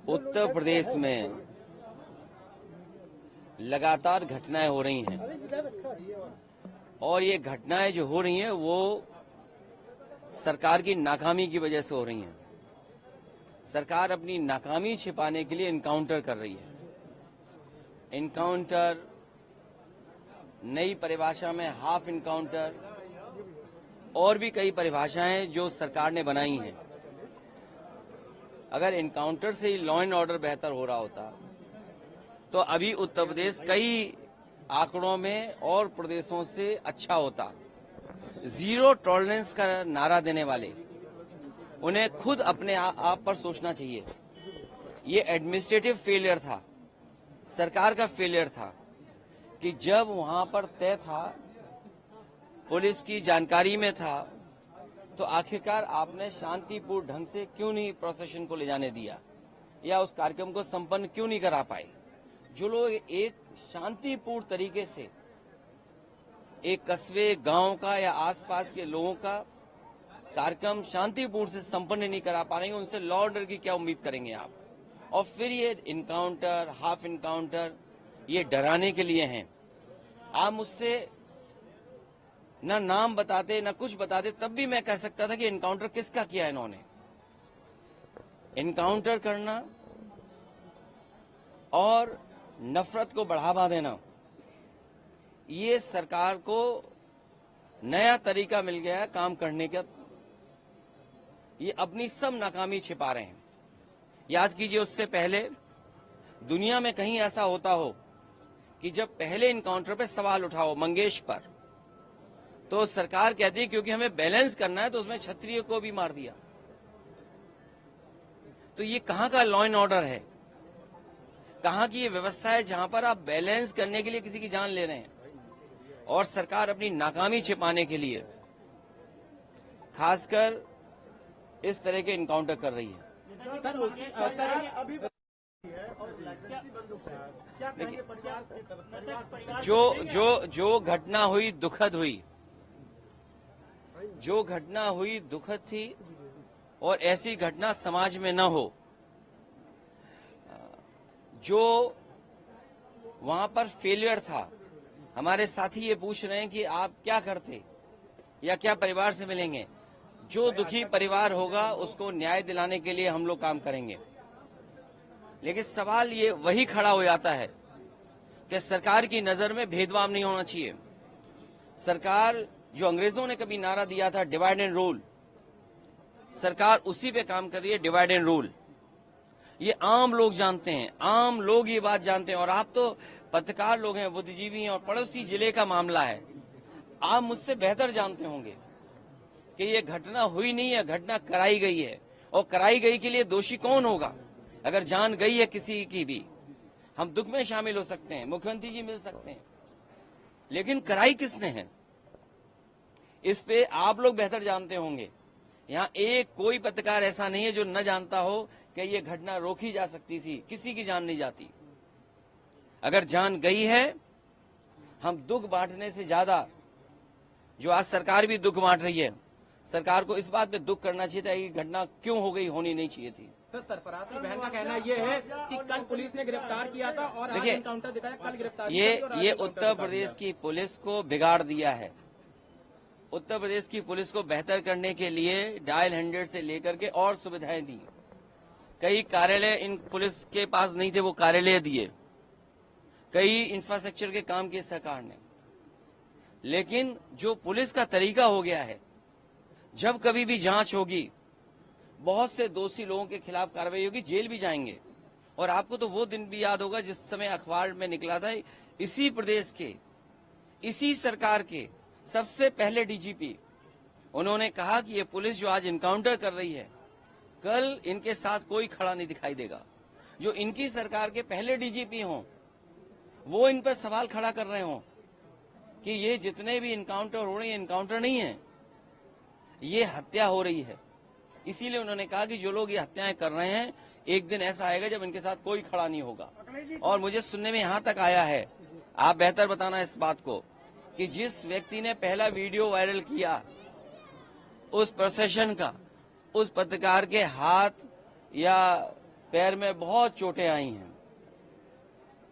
उत्तर प्रदेश में लगातार घटनाएं हो रही हैं और ये घटनाएं जो हो रही हैं वो सरकार की नाकामी की वजह से हो रही हैं। सरकार अपनी नाकामी छिपाने के लिए इनकाउंटर कर रही है। इनकाउंटर, नई परिभाषा में हाफ इनकाउंटर और भी कई परिभाषाएं जो सरकार ने बनाई हैं। अगर इनकाउंटर से ही लॉ एंड ऑर्डर बेहतर हो रहा होता तो अभी उत्तर प्रदेश कई आंकड़ों में और प्रदेशों से अच्छा होता। जीरो टॉलरेंस का नारा देने वाले उन्हें खुद अपने आप पर सोचना चाहिए। ये एडमिनिस्ट्रेटिव फेलियर था, सरकार का फेलियर था कि जब वहां पर तय था, पुलिस की जानकारी में था, तो आखिरकार आपने शांतिपूर्ण ढंग से क्यों नहीं प्रोसेशन को ले जाने दिया या उस कार्यक्रम को संपन्न क्यों नहीं करा पाए। जो लोग एक शांतिपूर्ण तरीके से एक कस्बे, गांव का या आसपास के लोगों का कार्यक्रम शांतिपूर्ण से संपन्न नहीं करा पा रहे हैं, उनसे लॉ ऑर्डर की क्या उम्मीद करेंगे आप। और फिर ये इनकाउंटर, हाफ इनकाउंटर, ये डराने के लिए हैं। आप मुझसे ना नाम बताते ना कुछ बताते, तब भी मैं कह सकता था कि इनकाउंटर किसका किया इन्होंने। इनकाउंटर करना और नफरत को बढ़ावा देना, ये सरकार को नया तरीका मिल गया है काम करने का। ये अपनी सब नाकामी छिपा रहे हैं। याद कीजिए, उससे पहले दुनिया में कहीं ऐसा होता हो कि जब पहले इनकाउंटर पे सवाल उठा हो मंगेश पर, तो सरकार कहती है क्योंकि हमें बैलेंस करना है तो उसमें क्षत्रिय को भी मार दिया। तो ये कहां का लॉ एंड ऑर्डर है, कहां की ये व्यवस्था है जहां पर आप बैलेंस करने के लिए किसी की जान ले रहे हैं और सरकार अपनी नाकामी छिपाने के लिए खासकर इस तरह के इनकाउंटर कर रही है। जो घटना हुई दुखद हुई, जो घटना हुई दुखद थी और ऐसी घटना समाज में न हो। जो वहां पर फेलियर था, हमारे साथी ये पूछ रहे हैं कि आप क्या करते या क्या परिवार से मिलेंगे। जो दुखी परिवार होगा उसको न्याय दिलाने के लिए हम लोग काम करेंगे। लेकिन सवाल ये वही खड़ा हो जाता है कि सरकार की नजर में भेदभाव नहीं होना चाहिए। सरकार, जो अंग्रेजों ने कभी नारा दिया था डिवाइड एंड रूल, सरकार उसी पे काम कर रही है, डिवाइड एंड रूल। ये आम लोग जानते हैं, आम लोग ये बात जानते हैं। और आप तो पत्रकार लोग हैं, बुद्धिजीवी हैं, और पड़ोसी जिले का मामला है। आप मुझसे बेहतर जानते होंगे कि ये घटना हुई नहीं है, घटना कराई गई है। और कराई गई के लिए दोषी कौन होगा। अगर जान गई है किसी की भी, हम दुख में शामिल हो सकते हैं, मुख्यमंत्री जी मिल सकते हैं, लेकिन कराई किसने है, इस पे आप लोग बेहतर जानते होंगे। यहाँ एक कोई पत्रकार ऐसा नहीं है जो न जानता हो कि ये घटना रोकी जा सकती थी। किसी की जान नहीं जाती। अगर जान गई है, हम दुख बांटने से ज्यादा, जो आज सरकार भी दुख बांट रही है, सरकार को इस बात पे दुख करना चाहिए था कि घटना क्यों हो गई, होनी नहीं चाहिए थी। सर, सरफराज की बहन का कहना यह है कि कल पुलिस ने गिरफ्तार किया था और आज एनकाउंटर दिखाया, कल गिरफ्तार। ये उत्तर प्रदेश की पुलिस को बिगाड़ दिया है। उत्तर प्रदेश की पुलिस को बेहतर करने के लिए डायल 100 से लेकर के और सुविधाएं दी। कई कार्यालय इन पुलिस के पास नहीं थे, वो कार्यालय दिए। कई इंफ्रास्ट्रक्चर के काम किए सरकार ने। लेकिन जो पुलिस का तरीका हो गया है, जब कभी भी जांच होगी, बहुत से दोषी लोगों के खिलाफ कार्रवाई होगी, जेल भी जाएंगे। और आपको तो वो दिन भी याद होगा जिस समय अखबार में निकला था, इसी प्रदेश के, इसी सरकार के सबसे पहले डीजीपी, उन्होंने कहा कि ये पुलिस जो आज इनकाउंटर कर रही है, कल इनके साथ कोई खड़ा नहीं दिखाई देगा। जो इनकी सरकार के पहले डीजीपी हों, वो इन पर सवाल खड़ा कर रहे हों कि ये जितने भी इनकाउंटर हो रहे हैं, इनकाउंटर नहीं है, ये हत्या हो रही है। इसीलिए उन्होंने कहा कि जो लोग ये हत्याएं कर रहे हैं, एक दिन ऐसा आएगा जब इनके साथ कोई खड़ा नहीं होगा। और मुझे सुनने में यहां तक आया है, आप बेहतर बताना इस बात को, कि जिस व्यक्ति ने पहला वीडियो वायरल किया उस प्रोसेशन का, उस पत्रकार के हाथ या पैर में बहुत चोटें आई हैं,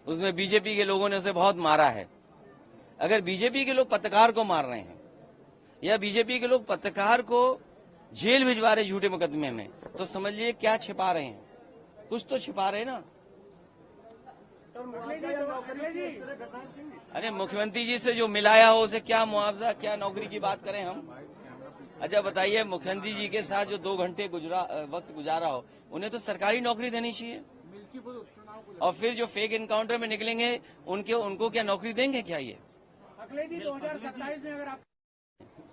उसमें बीजेपी के लोगों ने उसे बहुत मारा है। अगर बीजेपी के लोग पत्रकार को मार रहे हैं या बीजेपी के लोग पत्रकार को जेल भिजवा रहे झूठे मुकदमे में, तो समझ लीजिए क्या छिपा रहे हैं, कुछ तो छिपा रहे ना। अरे मुख्यमंत्री जी से जो मिलाया हो उसे क्या मुआवजा, क्या नौकरी की बात करें हम। अच्छा बताइए, मुख्यमंत्री जी के साथ जो 2 घंटे वक्त गुजारा हो, उन्हें तो सरकारी नौकरी देनी चाहिए। और फिर जो फेक इनकाउंटर में निकलेंगे उनको क्या नौकरी देंगे क्या? ये अगले दिन 2027 में अगर आप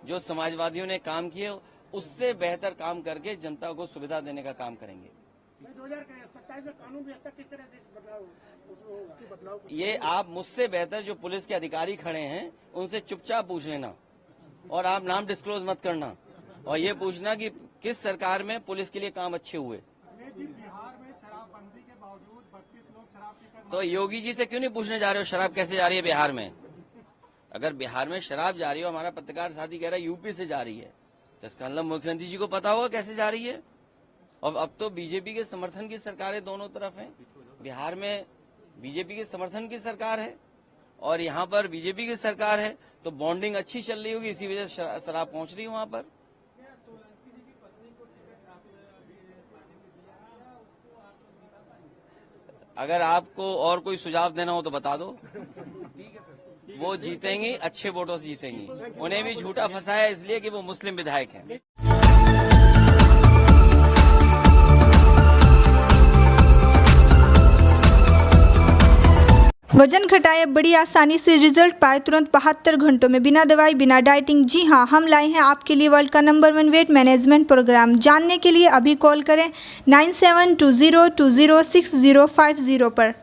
जो समाजवादियों ने काम किए उससे बेहतर काम करके जनता को सुविधा देने का काम करेंगे। 2027 में कानून व्यवस्था किस तरह से बदलाव ये आप मुझसे बेहतर जो पुलिस के अधिकारी खड़े हैं उनसे चुपचाप पूछ लेना, और आप नाम डिस्क्लोज मत करना, और ये पूछना कि किस सरकार में पुलिस के लिए काम अच्छे हुए। बिहार में शराबबंदी के बावजूद 32 लोग शराब पीकर, तो योगी जी से क्यों नहीं पूछने जा रहे हो शराब कैसे जा रही है बिहार में? अगर बिहार में शराब जा रही हो, हमारा पत्रकार साथी कह रहा है यूपी से जा रही है, तो इसका मतलब मुख्यमंत्री जी को पता होगा कैसे जा रही है। और अब तो बीजेपी के समर्थन की सरकारें दोनों तरफ हैं। बिहार में बीजेपी के समर्थन की सरकार है और यहाँ पर बीजेपी की सरकार है, तो बॉन्डिंग अच्छी चल रही होगी, इसी वजह से शराब पहुंच रही है वहां पर। अगर आपको और कोई सुझाव देना हो तो बता दो। वो जीतेंगी, अच्छे वोटों से जीतेंगी। उन्हें भी झूठा फंसाया इसलिए कि वो मुस्लिम विधायक हैं। वजन घटाए, बड़ी आसानी से रिजल्ट पाए तुरंत 72 घंटों में, बिना दवाई बिना डाइटिंग। जी हां, हम लाए हैं आपके लिए वर्ल्ड का नंबर 1 वेट मैनेजमेंट प्रोग्राम। जानने के लिए अभी कॉल करें 9720206050 पर।